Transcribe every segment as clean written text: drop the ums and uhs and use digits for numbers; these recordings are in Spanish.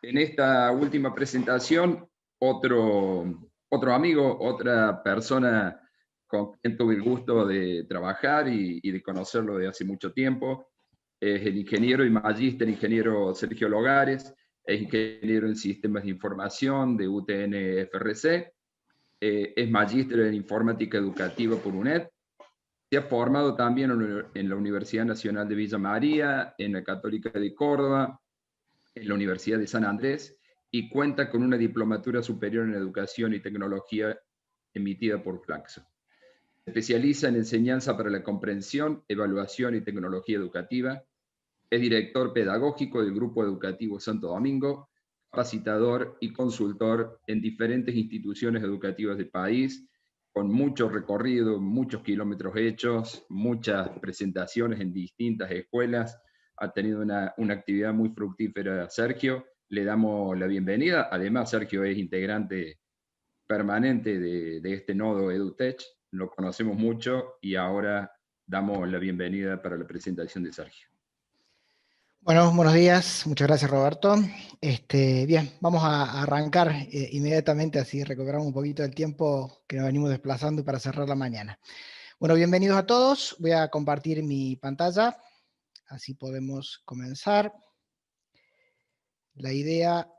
En esta última presentación, otro amigo, otra persona con quien tuve el gusto de trabajar y de conocerlo de hace mucho tiempo, es el ingeniero y magíster ingeniero Sergio Logares, es ingeniero en sistemas de información de UTN FRC, es magíster en informática educativa por UNED, se ha formado también en la Universidad Nacional de Villa María, en la Católica de Córdoba, en la Universidad de San Andrés y cuenta con una diplomatura superior en educación y tecnología emitida por Flaxo. Se especializa en enseñanza para la comprensión, evaluación y tecnología educativa. Es director pedagógico del Grupo Educativo Santo Domingo, capacitador y consultor en diferentes instituciones educativas del país, con mucho recorrido, muchos kilómetros hechos, muchas presentaciones en distintas escuelas. Ha tenido una actividad muy fructífera, Sergio. Le damos la bienvenida. Además, Sergio es integrante permanente de este nodo EduTech. Lo conocemos mucho y ahora damos la bienvenida para la presentación de Sergio. Bueno, buenos días, muchas gracias Roberto. Bien, vamos a arrancar inmediatamente, así recuperamos un poquito del tiempo que nos venimos desplazando para cerrar la mañana. Bueno, bienvenidos a todos, voy a compartir mi pantalla, así podemos comenzar. La idea,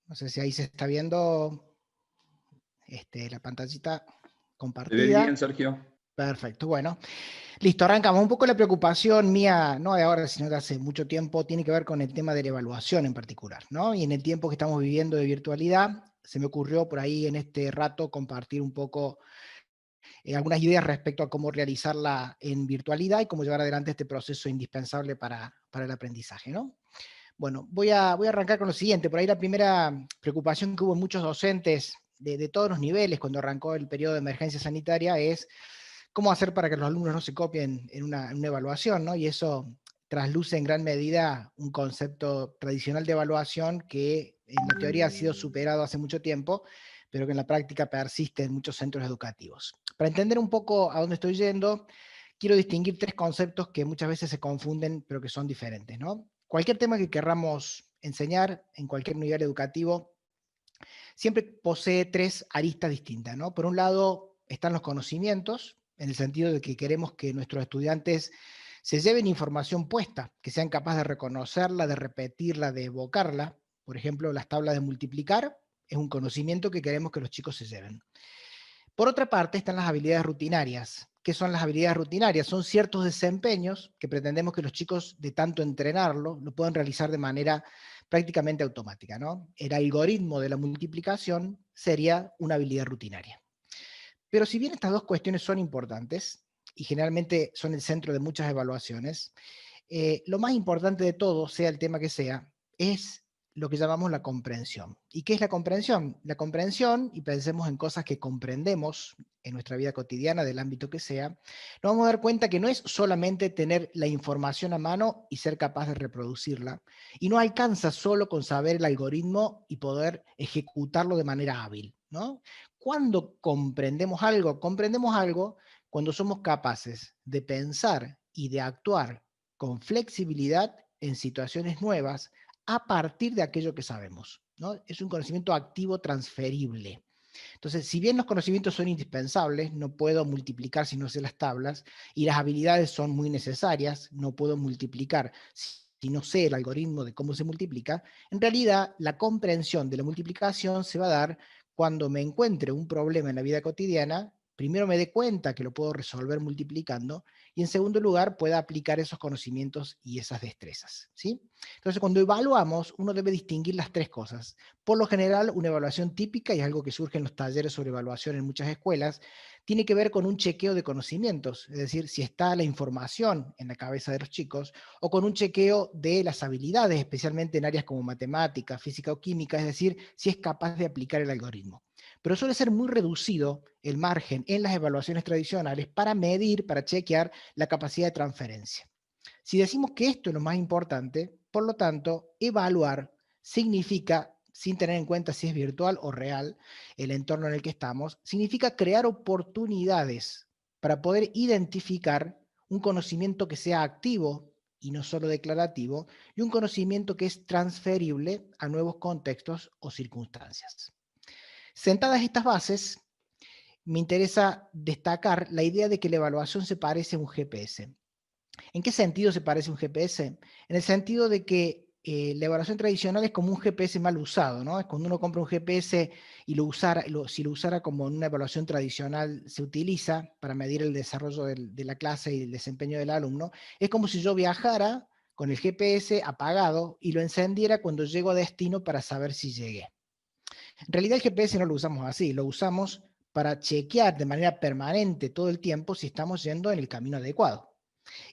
no sé si ahí se está viendo la pantallita ¿Te ve compartida. bien, Sergio? Perfecto, bueno. Listo, arrancamos. Un poco la preocupación mía, no de ahora, sino de hace mucho tiempo, tiene que ver con el tema de la evaluación en particular, ¿no? Y en el tiempo que estamos viviendo de virtualidad, se me ocurrió por ahí en este rato compartir un poco algunas ideas respecto a cómo realizarla en virtualidad y cómo llevar adelante este proceso indispensable para el aprendizaje, ¿no? Bueno, voy a arrancar con lo siguiente. Por ahí la primera preocupación que hubo en muchos docentes de todos los niveles cuando arrancó el periodo de emergencia sanitaria es cómo hacer para que los alumnos no se copien en una evaluación, ¿no? Y eso trasluce en gran medida un concepto tradicional de evaluación que en la teoría ha sido superado hace mucho tiempo, pero que en la práctica persiste en muchos centros educativos. Para entender un poco a dónde estoy yendo, quiero distinguir tres conceptos que muchas veces se confunden, pero que son diferentes, ¿no? Cualquier tema que querramos enseñar en cualquier nivel educativo siempre posee tres aristas distintas, ¿no? Por un lado están los conocimientos, en el sentido de que queremos que nuestros estudiantes se lleven información puesta, que sean capaces de reconocerla, de repetirla, de evocarla. Por ejemplo, las tablas de multiplicar es un conocimiento que queremos que los chicos se lleven. Por otra parte están las habilidades rutinarias. ¿Qué son las habilidades rutinarias? Son ciertos desempeños que pretendemos que los chicos, de tanto entrenarlo, lo puedan realizar de manera prácticamente automática, ¿no? El algoritmo de la multiplicación sería una habilidad rutinaria. Pero si bien estas dos cuestiones son importantes, y generalmente son el centro de muchas evaluaciones, lo más importante de todo, sea el tema que sea, es lo que llamamos la comprensión. ¿Y qué es la comprensión? La comprensión, y pensemos en cosas que comprendemos en nuestra vida cotidiana, del ámbito que sea, nos vamos a dar cuenta que no es solamente tener la información a mano y ser capaz de reproducirla, y no alcanza solo con saber el algoritmo y poder ejecutarlo de manera hábil, ¿no? ¿Cuándo comprendemos algo? Comprendemos algo cuando somos capaces de pensar y de actuar con flexibilidad en situaciones nuevas a partir de aquello que sabemos, ¿no? Es un conocimiento activo transferible. Entonces, si bien los conocimientos son indispensables, no puedo multiplicar si no sé las tablas, y las habilidades son muy necesarias, no puedo multiplicar si no sé el algoritmo de cómo se multiplica, en realidad la comprensión de la multiplicación se va a dar cuando me encuentre un problema en la vida cotidiana. Primero me dé cuenta que lo puedo resolver multiplicando y en segundo lugar pueda aplicar esos conocimientos y esas destrezas, ¿sí? Entonces cuando evaluamos uno debe distinguir las tres cosas. Por lo general una evaluación típica, y es algo que surge en los talleres sobre evaluación en muchas escuelas, tiene que ver con un chequeo de conocimientos, es decir, si está la información en la cabeza de los chicos, o con un chequeo de las habilidades, especialmente en áreas como matemática, física o química, es decir, si es capaz de aplicar el algoritmo. Pero suele ser muy reducido el margen en las evaluaciones tradicionales para medir, para chequear la capacidad de transferencia. Si decimos que esto es lo más importante, por lo tanto, evaluar significa, sin tener en cuenta si es virtual o real el entorno en el que estamos, significa crear oportunidades para poder identificar un conocimiento que sea activo y no solo declarativo, y un conocimiento que es transferible a nuevos contextos o circunstancias. Sentadas estas bases, me interesa destacar la idea de que la evaluación se parece a un GPS. ¿En qué sentido se parece a un GPS? En el sentido de que la evaluación tradicional es como un GPS mal usado, ¿no? Es cuando uno compra un GPS y si lo usara como en una evaluación tradicional se utiliza para medir el desarrollo de la clase y el desempeño del alumno, es como si yo viajara con el GPS apagado y lo encendiera cuando llego a destino para saber si llegué. En realidad el GPS no lo usamos así, lo usamos para chequear de manera permanente todo el tiempo si estamos yendo en el camino adecuado.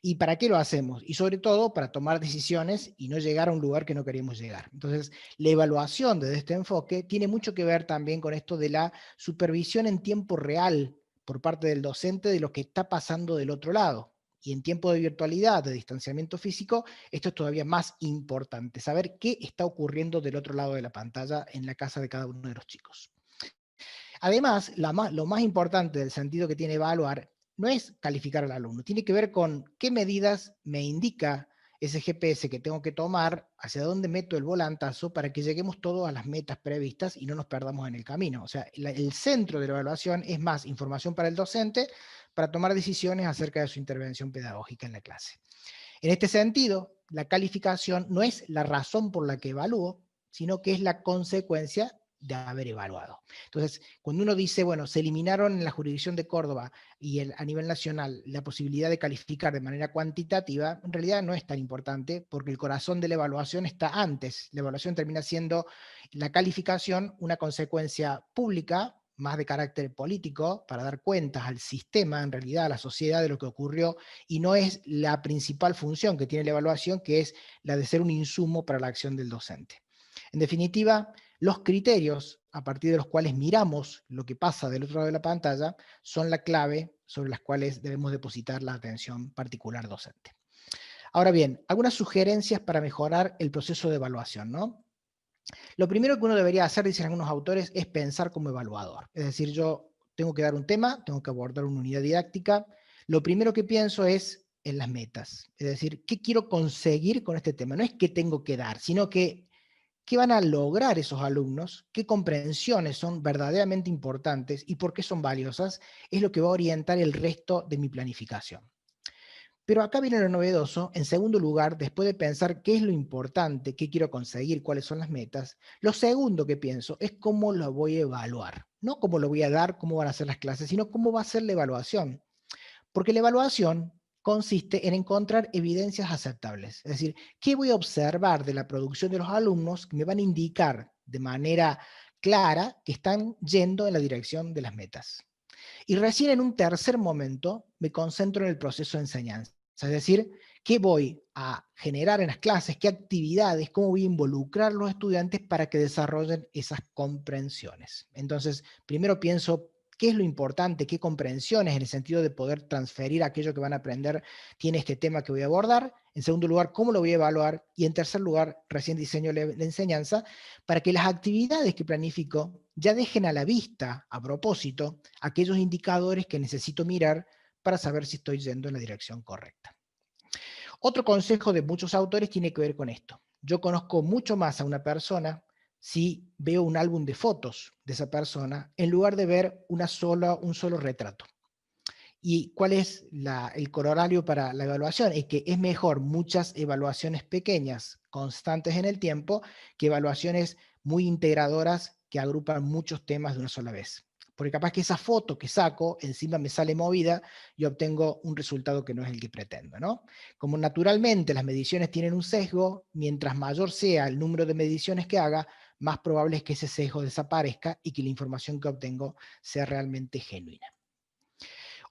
¿Y para qué lo hacemos? Y sobre todo para tomar decisiones y no llegar a un lugar que no queremos llegar. Entonces, la evaluación desde este enfoque tiene mucho que ver también con esto de la supervisión en tiempo real por parte del docente de lo que está pasando del otro lado. Y en tiempo de virtualidad, de distanciamiento físico, esto es todavía más importante, saber qué está ocurriendo del otro lado de la pantalla en la casa de cada uno de los chicos. Además, lo más importante del sentido que tiene evaluar no es calificar al alumno, tiene que ver con qué medidas me indica ese GPS que tengo que tomar, hacia dónde meto el volantazo para que lleguemos todos a las metas previstas y no nos perdamos en el camino. O sea, el centro de la evaluación es más información para el docente para tomar decisiones acerca de su intervención pedagógica en la clase. En este sentido, la calificación no es la razón por la que evalúo, sino que es la consecuencia de haber evaluado. Entonces, cuando uno dice, bueno, se eliminaron en la jurisdicción de Córdoba y a nivel nacional la posibilidad de calificar de manera cuantitativa, en realidad no es tan importante porque el corazón de la evaluación está antes. La evaluación termina siendo la calificación una consecuencia pública, más de carácter político, para dar cuentas al sistema, en realidad a la sociedad de lo que ocurrió, y no es la principal función que tiene la evaluación, que es la de ser un insumo para la acción del docente. En definitiva, los criterios a partir de los cuales miramos lo que pasa del otro lado de la pantalla son la clave sobre las cuales debemos depositar la atención particular docente. Ahora bien, algunas sugerencias para mejorar el proceso de evaluación, ¿no? Lo primero que uno debería hacer, dicen algunos autores, es pensar como evaluador. Es decir, yo tengo que dar un tema, tengo que abordar una unidad didáctica. Lo primero que pienso es en las metas. Es decir, ¿qué quiero conseguir con este tema? No es qué tengo que dar, sino que qué van a lograr esos alumnos, qué comprensiones son verdaderamente importantes y por qué son valiosas, es lo que va a orientar el resto de mi planificación. Pero acá viene lo novedoso. En segundo lugar, después de pensar qué es lo importante, qué quiero conseguir, cuáles son las metas, lo segundo que pienso es cómo lo voy a evaluar. No cómo lo voy a dar, cómo van a ser las clases, sino cómo va a ser la evaluación. Porque la evaluación consiste en encontrar evidencias aceptables. Es decir, ¿qué voy a observar de la producción de los alumnos que me van a indicar de manera clara que están yendo en la dirección de las metas? Y recién en un tercer momento me concentro en el proceso de enseñanza. Es decir, qué voy a generar en las clases, qué actividades, cómo voy a involucrar a los estudiantes para que desarrollen esas comprensiones. Entonces, primero pienso qué es lo importante, qué comprensiones en el sentido de poder transferir aquello que van a aprender tiene este tema que voy a abordar. En segundo lugar, cómo lo voy a evaluar. Y en tercer lugar, recién diseño la enseñanza para que las actividades que planifico ya dejen a la vista, a propósito, aquellos indicadores que necesito mirar para saber si estoy yendo en la dirección correcta. Otro consejo de muchos autores tiene que ver con esto. Yo conozco mucho más a una persona si veo un álbum de fotos de esa persona en lugar de ver un solo retrato. ¿Y cuál es el corolario para la evaluación? Es que es mejor muchas evaluaciones pequeñas, constantes en el tiempo, que evaluaciones muy integradoras que agrupan muchos temas de una sola vez. Porque capaz que esa foto que saco encima me sale movida y obtengo un resultado que no es el que pretendo, ¿no? Como naturalmente las mediciones tienen un sesgo, mientras mayor sea el número de mediciones que haga, más probable es que ese sesgo desaparezca y que la información que obtengo sea realmente genuina.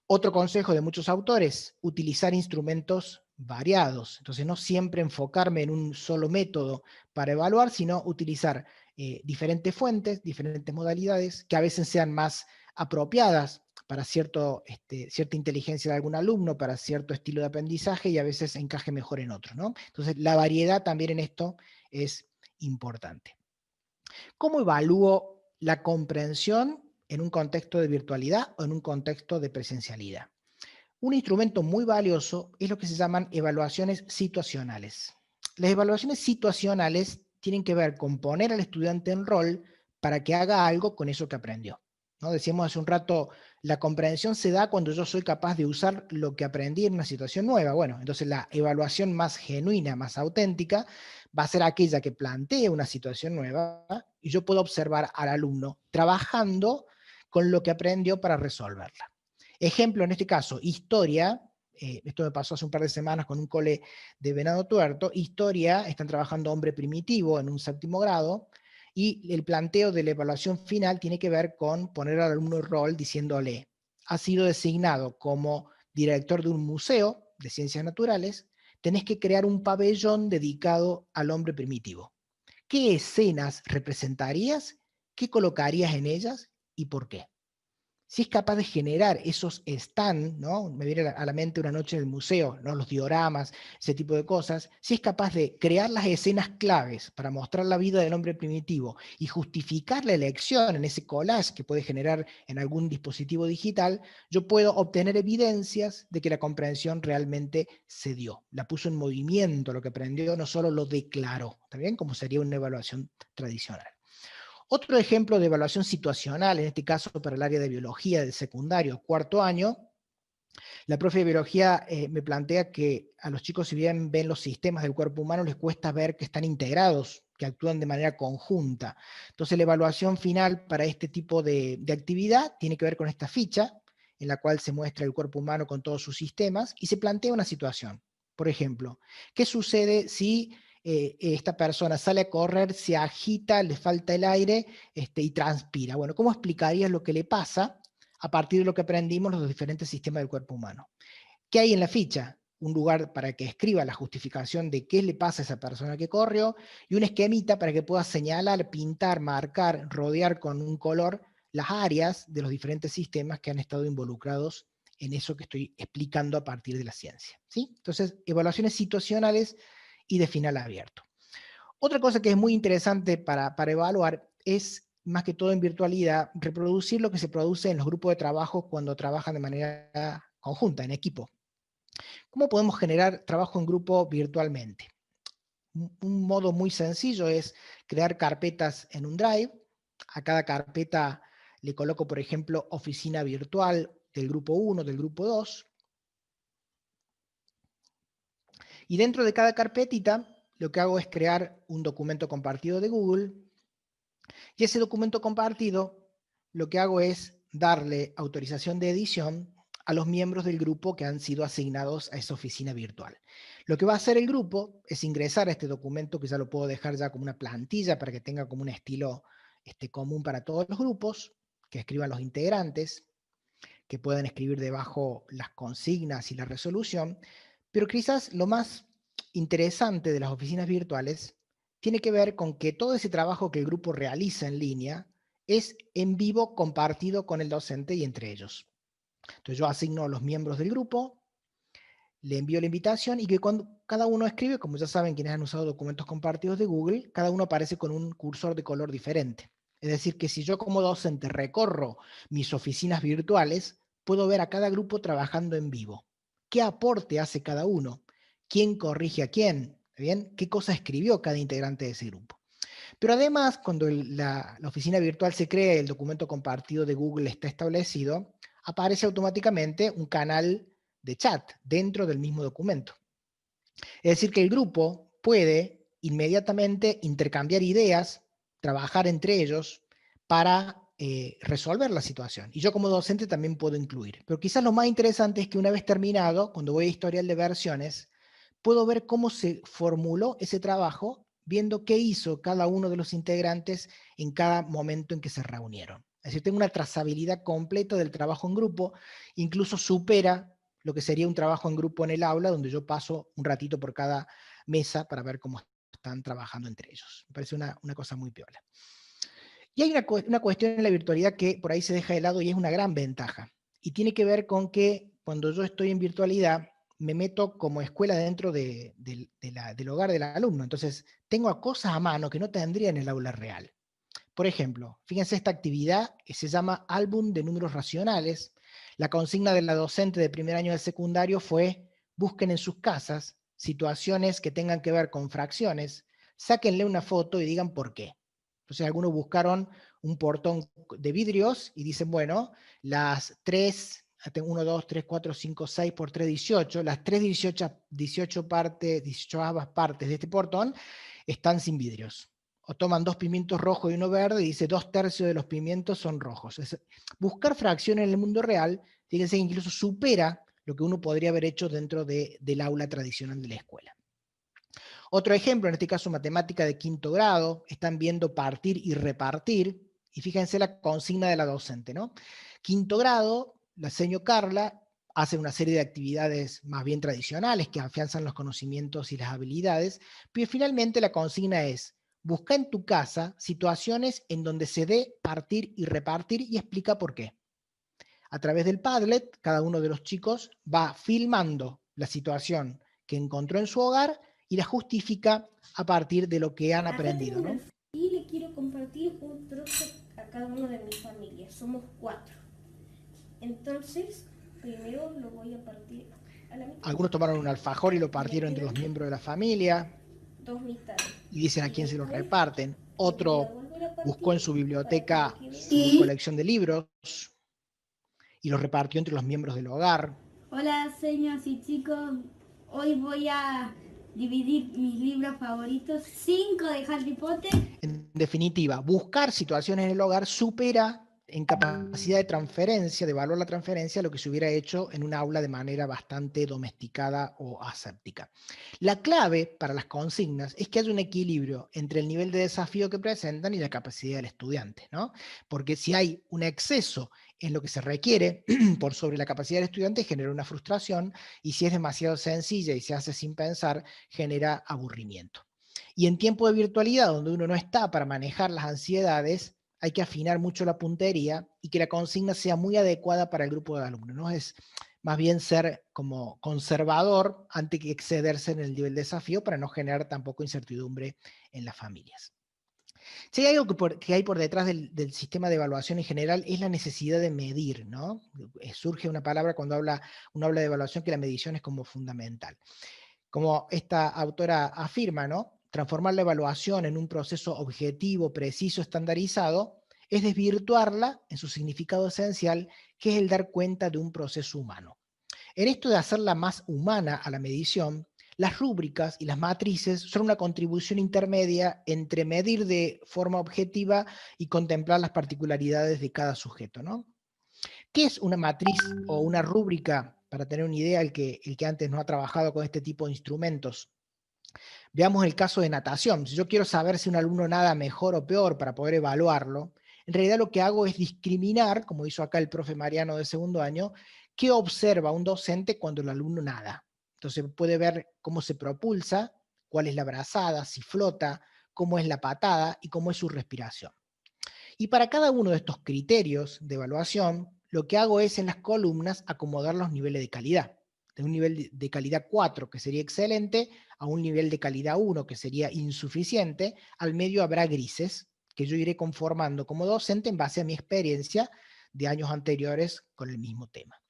Otro consejo de muchos autores, utilizar instrumentos variados. Entonces, no siempre enfocarme en un solo método para evaluar, sino utilizar diferentes fuentes, diferentes modalidades, que a veces sean más apropiadas para cierta inteligencia de algún alumno, para cierto estilo de aprendizaje, y a veces encaje mejor en otro, ¿no? Entonces, la variedad también en esto es importante. ¿Cómo evalúo la comprensión en un contexto de virtualidad o en un contexto de presencialidad? Un instrumento muy valioso es lo que se llaman evaluaciones situacionales. Las evaluaciones situacionales tienen que ver con poner al estudiante en rol para que haga algo con eso que aprendió, ¿no? Decíamos hace un rato, la comprensión se da cuando yo soy capaz de usar lo que aprendí en una situación nueva. Bueno, entonces la evaluación más genuina, más auténtica, va a ser aquella que plantee una situación nueva y yo puedo observar al alumno trabajando con lo que aprendió para resolverla. Ejemplo, en este caso, historia. Esto me pasó hace un par de semanas con un cole de Venado Tuerto. Historia, están trabajando hombre primitivo en un 7º grado, y el planteo de la evaluación final tiene que ver con poner al alumno en rol diciéndole: ha sido designado como director de un museo de ciencias naturales, tenés que crear un pabellón dedicado al hombre primitivo. ¿Qué escenas representarías? ¿Qué colocarías en ellas? ¿Y por qué? Si es capaz de generar esos stand, ¿no? Me viene a la mente Una noche en el museo, ¿no? Los dioramas, ese tipo de cosas. Si es capaz de crear las escenas claves para mostrar la vida del hombre primitivo y justificar la elección en ese collage que puede generar en algún dispositivo digital, yo puedo obtener evidencias de que la comprensión realmente se dio. La puso en movimiento lo que aprendió, no solo lo declaró, ¿está bien? Como sería una evaluación tradicional. Otro ejemplo de evaluación situacional, en este caso para el área de biología del secundario, 4º año, la profe de biología me plantea que a los chicos, si bien ven los sistemas del cuerpo humano, les cuesta ver que están integrados, que actúan de manera conjunta. Entonces la evaluación final para este tipo de actividad tiene que ver con esta ficha, en la cual se muestra el cuerpo humano con todos sus sistemas, y se plantea una situación. Por ejemplo, ¿qué sucede si esta persona sale a correr, se agita, le falta el aire y transpira? Bueno, ¿cómo explicarías lo que le pasa a partir de lo que aprendimos los diferentes sistemas del cuerpo humano? ¿Qué hay en la ficha? Un lugar para que escriba la justificación de qué le pasa a esa persona que corrió, y un esquemita para que pueda señalar, pintar, marcar, rodear con un color las áreas de los diferentes sistemas que han estado involucrados en eso que estoy explicando a partir de la ciencia, ¿sí? Entonces, evaluaciones situacionales y de final abierto. Otra cosa que es muy interesante para evaluar es, más que todo en virtualidad, reproducir lo que se produce en los grupos de trabajo cuando trabajan de manera conjunta, en equipo. ¿Cómo podemos generar trabajo en grupo virtualmente? Un modo muy sencillo es crear carpetas en un Drive. A cada carpeta le coloco, por ejemplo, oficina virtual del grupo 1, del grupo 2. Y dentro de cada carpetita, lo que hago es crear un documento compartido de Google. Y ese documento compartido, lo que hago es darle autorización de edición a los miembros del grupo que han sido asignados a esa oficina virtual. Lo que va a hacer el grupo es ingresar a este documento, que ya lo puedo dejar ya como una plantilla para que tenga como un estilo común para todos los grupos, que escriban los integrantes, que puedan escribir debajo las consignas y la resolución. Pero quizás lo más interesante de las oficinas virtuales tiene que ver con que todo ese trabajo que el grupo realiza en línea es en vivo, compartido con el docente y entre ellos. Entonces yo asigno a los miembros del grupo, le envío la invitación, y que cuando cada uno escribe, como ya saben quienes han usado documentos compartidos de Google, cada uno aparece con un cursor de color diferente. Es decir, que si yo como docente recorro mis oficinas virtuales, puedo ver a cada grupo trabajando en vivo. ¿Qué aporte hace cada uno? ¿Quién corrige a quién? ¿Bien? ¿Qué cosa escribió cada integrante de ese grupo? Pero además, cuando la oficina virtual se crea y el documento compartido de Google está establecido, aparece automáticamente un canal de chat dentro del mismo documento. Es decir, que el grupo puede inmediatamente intercambiar ideas, trabajar entre ellos para resolver la situación. Y yo como docente también puedo incluir. Pero quizás lo más interesante es que una vez terminado, cuando voy a historial de versiones, puedo ver cómo se formuló ese trabajo, viendo qué hizo cada uno de los integrantes en cada momento en que se reunieron. Es decir, tengo una trazabilidad completa del trabajo en grupo, incluso supera lo que sería un trabajo en grupo en el aula, donde yo paso un ratito por cada mesa para ver cómo están trabajando entre ellos. Me parece una cosa muy piola. Y hay una cuestión en la virtualidad que por ahí se deja de lado y es una gran ventaja. Y tiene que ver con que cuando yo estoy en virtualidad, me meto como escuela dentro del hogar del alumno. Entonces, tengo cosas a mano que no tendría en el aula real. Por ejemplo, fíjense esta actividad que se llama álbum de números racionales. La consigna de la docente de primer año del secundario fue: busquen en sus casas situaciones que tengan que ver con fracciones, sáquenle una foto y digan por qué. Entonces algunos buscaron un portón de vidrios y dicen, bueno, las 3, 1, 2, 3, 4, 5, 6 por 3, 18, las 3 18 partes, 18 partes de este portón están sin vidrios. O toman 2 pimientos rojos y uno verde y dice 2/3 de los pimientos son rojos. Buscar fracciones en el mundo real, fíjense que incluso supera lo que uno podría haber hecho dentro del aula tradicional de la escuela. Otro ejemplo, en este caso matemática de quinto grado, están viendo partir y repartir, y fíjense la consigna de la docente, ¿no? Quinto grado, la seño Carla hace una serie de actividades más bien tradicionales que afianzan los conocimientos y las habilidades, pero finalmente la consigna es: busca en tu casa situaciones en donde se dé partir y repartir y explica por qué. A través del Padlet, cada uno de los chicos va filmando la situación que encontró en su hogar y la justifica a partir de lo que han aprendido, ¿no? Y le quiero compartir un trozo a cada uno de mi familia. Somos 4. Entonces, primero lo voy a partir a la mitad. Algunos tomaron un alfajor y lo partieron entre los miembros de la familia. 2 mitades. Y dicen a quién se lo reparten. Otro buscó en su biblioteca su colección de libros y los repartió entre los miembros del hogar. Hola, señores y chicos. Hoy voy a dividir mis libros favoritos, 5 de Harry Potter. En definitiva, buscar situaciones en el hogar supera en capacidad de transferencia, de valor la transferencia, lo que se hubiera hecho en un aula de manera bastante domesticada o aséptica. La clave para las consignas es que haya un equilibrio entre el nivel de desafío que presentan y la capacidad del estudiante, ¿no? Porque si hay un exceso en lo que se requiere por sobre la capacidad del estudiante, genera una frustración, y si es demasiado sencilla y se hace sin pensar, genera aburrimiento. Y en tiempo de virtualidad, donde uno no está para manejar las ansiedades, hay que afinar mucho la puntería y que la consigna sea muy adecuada para el grupo de alumnos, ¿no? Es más bien ser como conservador antes que excederse en el nivel de desafío para no generar tampoco incertidumbre en las familias. Si hay algo que hay por detrás del sistema de evaluación en general, es la necesidad de medir, ¿no? Surge una palabra cuando uno habla de evaluación, que la medición es como fundamental. Como esta autora afirma, ¿no? Transformar la evaluación en un proceso objetivo, preciso, estandarizado, es desvirtuarla en su significado esencial, que es el dar cuenta de un proceso humano. En esto de hacerla más humana a la medición, las rúbricas y las matrices son una contribución intermedia entre medir de forma objetiva y contemplar las particularidades de cada sujeto, ¿no? ¿Qué es una matriz o una rúbrica? Para tener una idea, el que antes no ha trabajado con este tipo de instrumentos. Veamos el caso de natación. Si yo quiero saber si un alumno nada mejor o peor para poder evaluarlo, en realidad lo que hago es discriminar, como hizo acá el profe Mariano de segundo año, qué observa un docente cuando el alumno nada. Entonces puede ver cómo se propulsa, cuál es la brazada, si flota, cómo es la patada y cómo es su respiración. Y para cada uno de estos criterios de evaluación, lo que hago es en las columnas acomodar los niveles de calidad. De un nivel de calidad 4, que sería excelente, a un nivel de calidad 1, que sería insuficiente. Al medio habrá grises, que yo iré conformando como docente en base a mi experiencia de años anteriores con el mismo tema.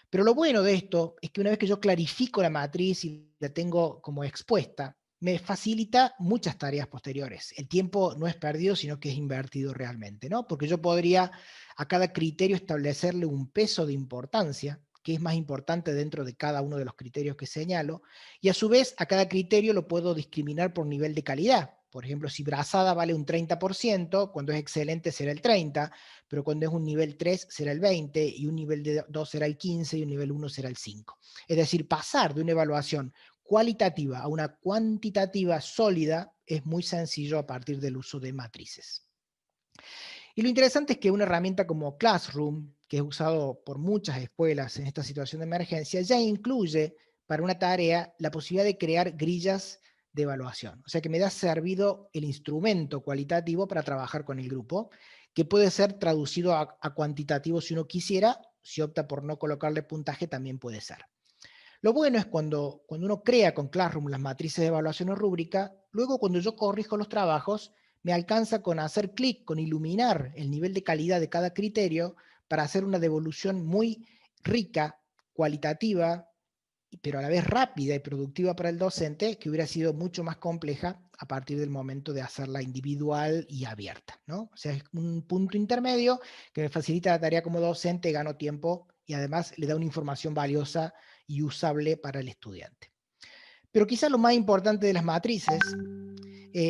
Pero lo bueno de esto es que una vez que yo clarifico la matriz y la tengo como expuesta, me facilita muchas tareas posteriores. El tiempo no es perdido, sino que es invertido realmente, ¿no? Porque yo podría a cada criterio establecerle un peso de importancia, que es más importante dentro de cada uno de los criterios que señalo, y a su vez a cada criterio lo puedo discriminar por nivel de calidad. Por ejemplo, si brazada vale un 30%, cuando es excelente será el 30%, pero cuando es un nivel 3 será el 20%, y un nivel 2 será el 15%, y un nivel 1 será el 5%. Es decir, pasar de una evaluación cualitativa a una cuantitativa sólida es muy sencillo a partir del uso de matrices. Y lo interesante es que una herramienta como Classroom, que es usado por muchas escuelas en esta situación de emergencia, ya incluye para una tarea la posibilidad de crear grillas de evaluación. O sea que me da servido el instrumento cualitativo para trabajar con el grupo, que puede ser traducido a cuantitativo si uno quisiera. Si opta por no colocarle puntaje, también puede ser. Lo bueno es cuando uno crea con Classroom las matrices de evaluación o rúbrica, luego cuando yo corrijo los trabajos, me alcanza con hacer clic, con iluminar el nivel de calidad de cada criterio para hacer una devolución muy rica, cualitativa, pero a la vez rápida y productiva para el docente, que hubiera sido mucho más compleja a partir del momento de hacerla individual y abierta, ¿no? O sea, es un punto intermedio que me facilita la tarea como docente, gano tiempo y además le da una información valiosa y usable para el estudiante. Pero quizás lo más importante de las matrices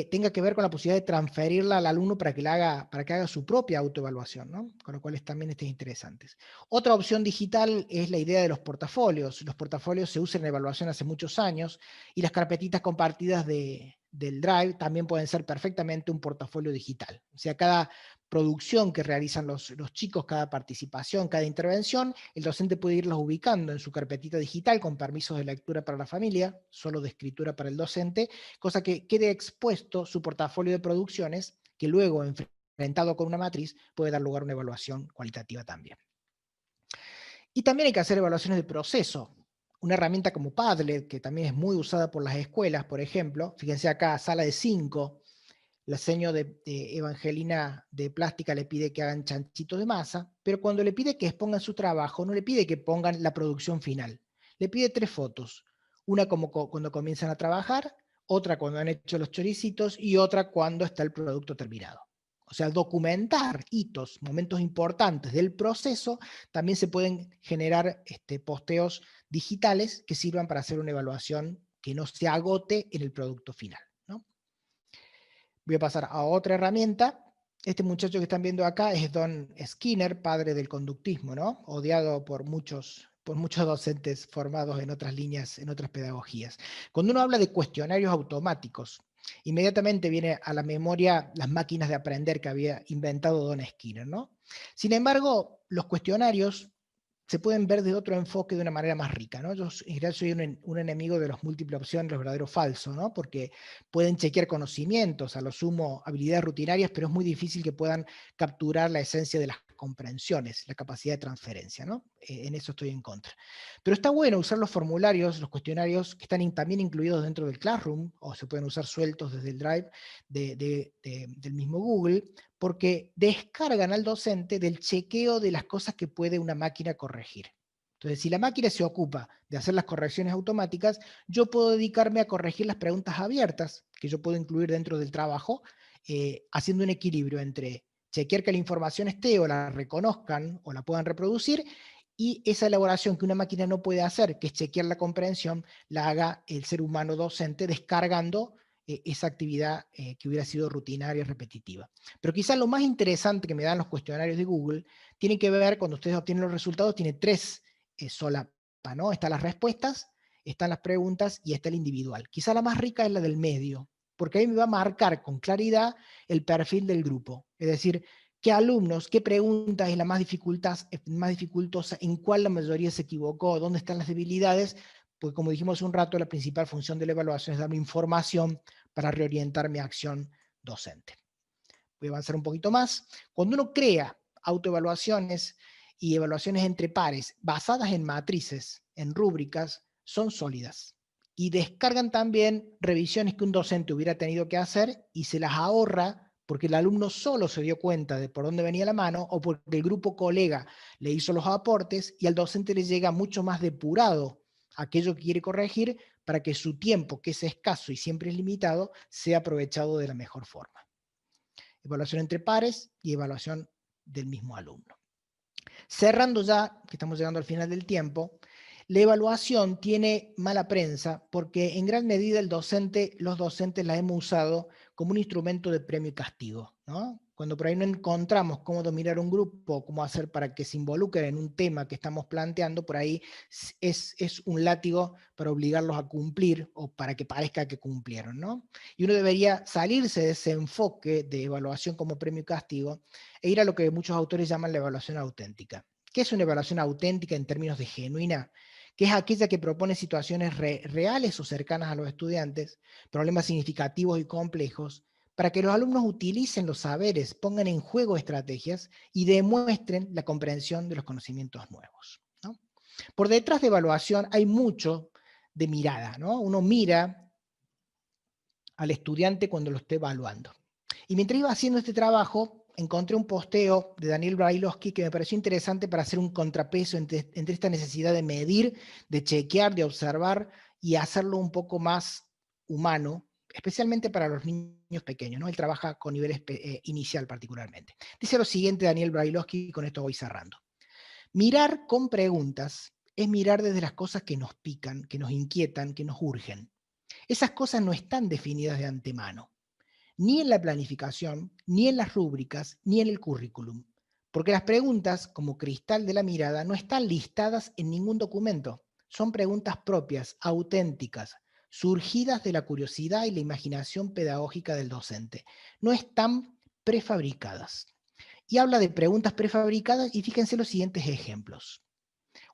tenga que ver con la posibilidad de transferirla al alumno para que haga su propia autoevaluación, ¿no? Con lo cual también es interesante. Otra opción digital es la idea de los portafolios. Los portafolios se usan en evaluación hace muchos años y las carpetitas compartidas del Drive también pueden ser perfectamente un portafolio digital. O sea, cada producción que realizan los chicos, cada participación, cada intervención, el docente puede irlos ubicando en su carpetita digital con permisos de lectura para la familia, solo de escritura para el docente, cosa que quede expuesto su portafolio de producciones, que luego, enfrentado con una matriz, puede dar lugar a una evaluación cualitativa también. Y también hay que hacer evaluaciones de proceso. Una herramienta como Padlet, que también es muy usada por las escuelas, por ejemplo, fíjense acá, sala de 5, la seño de Evangelina de plástica le pide que hagan chanchitos de masa, pero cuando le pide que expongan su trabajo, no le pide que pongan la producción final. Le pide 3 fotos. Una como cuando comienzan a trabajar, otra cuando han hecho los choricitos y otra cuando está el producto terminado. O sea, documentar hitos, momentos importantes del proceso, también se pueden generar posteos digitales que sirvan para hacer una evaluación que no se agote en el producto final. Voy a pasar a otra herramienta. Este muchacho que están viendo acá es Don Skinner, padre del conductismo, ¿no? Odiado por muchos docentes formados en otras líneas, en otras pedagogías. Cuando uno habla de cuestionarios automáticos, inmediatamente viene a la memoria las máquinas de aprender que había inventado Don Skinner, ¿no? Sin embargo, los cuestionarios se pueden ver de otro enfoque de una manera más rica, ¿no? Yo en general soy un enemigo de los múltiples opciones, los verdaderos falsos, ¿no? Porque pueden chequear conocimientos, a lo sumo habilidades rutinarias, pero es muy difícil que puedan capturar la esencia de las comprensiones, la capacidad de transferencia, ¿no? En eso estoy en contra. Pero está bueno usar los formularios, los cuestionarios que están también incluidos dentro del Classroom, o se pueden usar sueltos desde el Drive del mismo Google, porque descargan al docente del chequeo de las cosas que puede una máquina corregir. Entonces, si la máquina se ocupa de hacer las correcciones automáticas, yo puedo dedicarme a corregir las preguntas abiertas, que yo puedo incluir dentro del trabajo, haciendo un equilibrio entre chequear que la información esté o la reconozcan o la puedan reproducir, y esa elaboración que una máquina no puede hacer, que es chequear la comprensión, la haga el ser humano docente descargando esa actividad que hubiera sido rutinaria y repetitiva. Pero quizás lo más interesante que me dan los cuestionarios de Google tiene que ver, cuando ustedes obtienen los resultados, tiene 3 solapas, ¿no? Están las respuestas, están las preguntas y está el individual. Quizá la más rica es la del medio, porque ahí me va a marcar con claridad el perfil del grupo. Es decir, qué alumnos, qué preguntas es la más dificultosa, en cuál la mayoría se equivocó, dónde están las debilidades, porque como dijimos hace un rato, la principal función de la evaluación es darme información para reorientar mi acción docente. Voy a avanzar un poquito más. Cuando uno crea autoevaluaciones y evaluaciones entre pares basadas en matrices, en rúbricas, son sólidas. Y descargan también revisiones que un docente hubiera tenido que hacer y se las ahorra porque el alumno solo se dio cuenta de por dónde venía la mano o porque el grupo colega le hizo los aportes y al docente le llega mucho más depurado aquello que quiere corregir para que su tiempo, que es escaso y siempre es limitado, sea aprovechado de la mejor forma. Evaluación entre pares y evaluación del mismo alumno. Cerrando ya, que estamos llegando al final del tiempo, la evaluación tiene mala prensa porque en gran medida los docentes la hemos usado como un instrumento de premio y castigo, ¿no? Cuando por ahí no encontramos cómo dominar un grupo, cómo hacer para que se involucren en un tema que estamos planteando, por ahí es un látigo para obligarlos a cumplir o para que parezca que cumplieron, ¿no? Y uno debería salirse de ese enfoque de evaluación como premio y castigo e ir a lo que muchos autores llaman la evaluación auténtica. ¿Qué es una evaluación auténtica en términos de genuina? Que es aquella que propone situaciones reales o cercanas a los estudiantes, problemas significativos y complejos, para que los alumnos utilicen los saberes, pongan en juego estrategias y demuestren la comprensión de los conocimientos nuevos, ¿no? Por detrás de evaluación hay mucho de mirada, ¿no? Uno mira al estudiante cuando lo esté evaluando. Y mientras iba haciendo este trabajo, encontré un posteo de Daniel Brailovsky que me pareció interesante para hacer un contrapeso entre esta necesidad de medir, de chequear, de observar y hacerlo un poco más humano, especialmente para los niños pequeños, ¿no? Él trabaja con niveles inicial particularmente. Dice lo siguiente Daniel Brailovsky, y con esto voy cerrando. Mirar con preguntas es mirar desde las cosas que nos pican, que nos inquietan, que nos urgen. Esas cosas no están definidas de antemano, ni en la planificación, ni en las rúbricas, ni en el currículum. Porque las preguntas, como cristal de la mirada, no están listadas en ningún documento. Son preguntas propias, auténticas, surgidas de la curiosidad y la imaginación pedagógica del docente. No están prefabricadas. Y habla de preguntas prefabricadas y fíjense los siguientes ejemplos.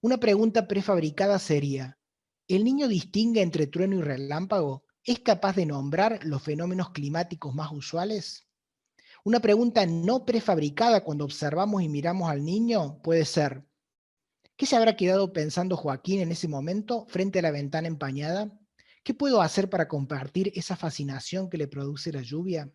Una pregunta prefabricada sería, ¿el niño distingue entre trueno y relámpago? ¿Es capaz de nombrar los fenómenos climáticos más usuales? Una pregunta no prefabricada cuando observamos y miramos al niño puede ser, ¿qué se habrá quedado pensando Joaquín en ese momento frente a la ventana empañada? ¿Qué puedo hacer para compartir esa fascinación que le produce la lluvia?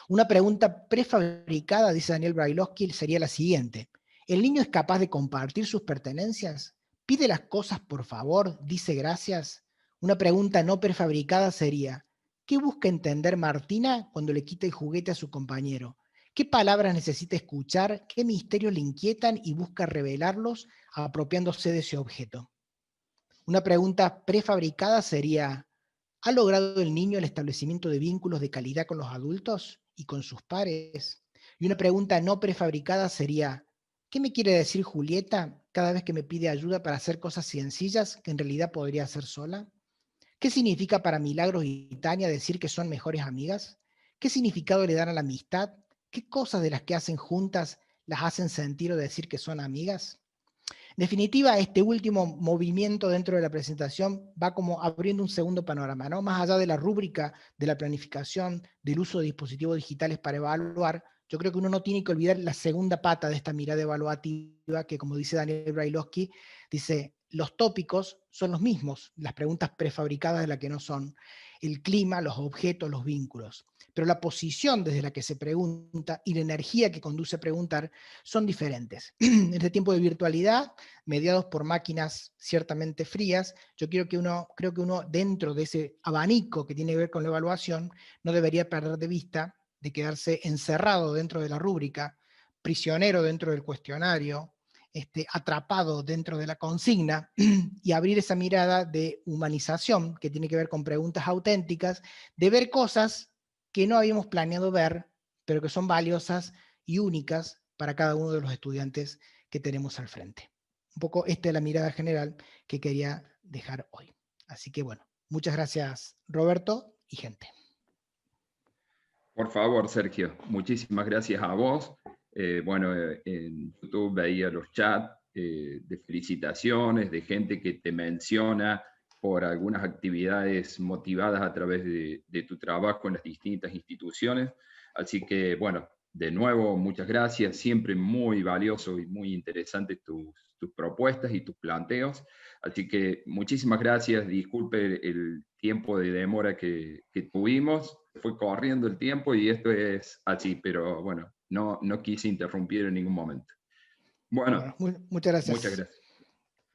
Una pregunta prefabricada, dice Daniel Brailovsky, sería la siguiente. ¿El niño es capaz de compartir sus pertenencias? ¿Pide las cosas por favor? ¿Dice gracias? Una pregunta no prefabricada sería, ¿qué busca entender Martina cuando le quita el juguete a su compañero? ¿Qué palabras necesita escuchar? ¿Qué misterios le inquietan y busca revelarlos apropiándose de ese objeto? Una pregunta prefabricada sería, ¿ha logrado el niño el establecimiento de vínculos de calidad con los adultos y con sus pares? Y una pregunta no prefabricada sería, ¿qué me quiere decir Julieta cada vez que me pide ayuda para hacer cosas sencillas que en realidad podría hacer sola? ¿Qué significa para Milagros y Tania decir que son mejores amigas? ¿Qué significado le dan a la amistad? ¿Qué cosas de las que hacen juntas las hacen sentir o decir que son amigas? En definitiva, este último movimiento dentro de la presentación va como abriendo un segundo panorama, ¿no? Más allá de la rúbrica, de la planificación, del uso de dispositivos digitales para evaluar, yo creo que uno no tiene que olvidar la segunda pata de esta mirada evaluativa, que como dice Daniel Brailovsky, dice, los tópicos son los mismos, las preguntas prefabricadas de las que no son, el clima, los objetos, los vínculos. Pero la posición desde la que se pregunta y la energía que conduce a preguntar son diferentes. En este tiempo de virtualidad, mediados por máquinas ciertamente frías, creo que uno dentro de ese abanico que tiene que ver con la evaluación, no debería perder de vista de quedarse encerrado dentro de la rúbrica, prisionero dentro del cuestionario, atrapado dentro de la consigna y abrir esa mirada de humanización que tiene que ver con preguntas auténticas, de ver cosas que no habíamos planeado ver, pero que son valiosas y únicas para cada uno de los estudiantes que tenemos al frente. Un poco esta es la mirada general que quería dejar hoy. Así que bueno, muchas gracias Roberto y gente. Por favor, Sergio, muchísimas gracias a vos. Bueno, en YouTube veía los chats de felicitaciones, de gente que te menciona por algunas actividades motivadas a través de tu trabajo en las distintas instituciones. Así que, bueno, de nuevo, muchas gracias. Siempre muy valioso y muy interesante tus propuestas y tus planteos. Así que muchísimas gracias. Disculpe el tiempo de demora que tuvimos. Fue corriendo el tiempo y esto es así, pero bueno, no quise interrumpir en ningún momento. Bueno, muchas gracias. Muchas gracias.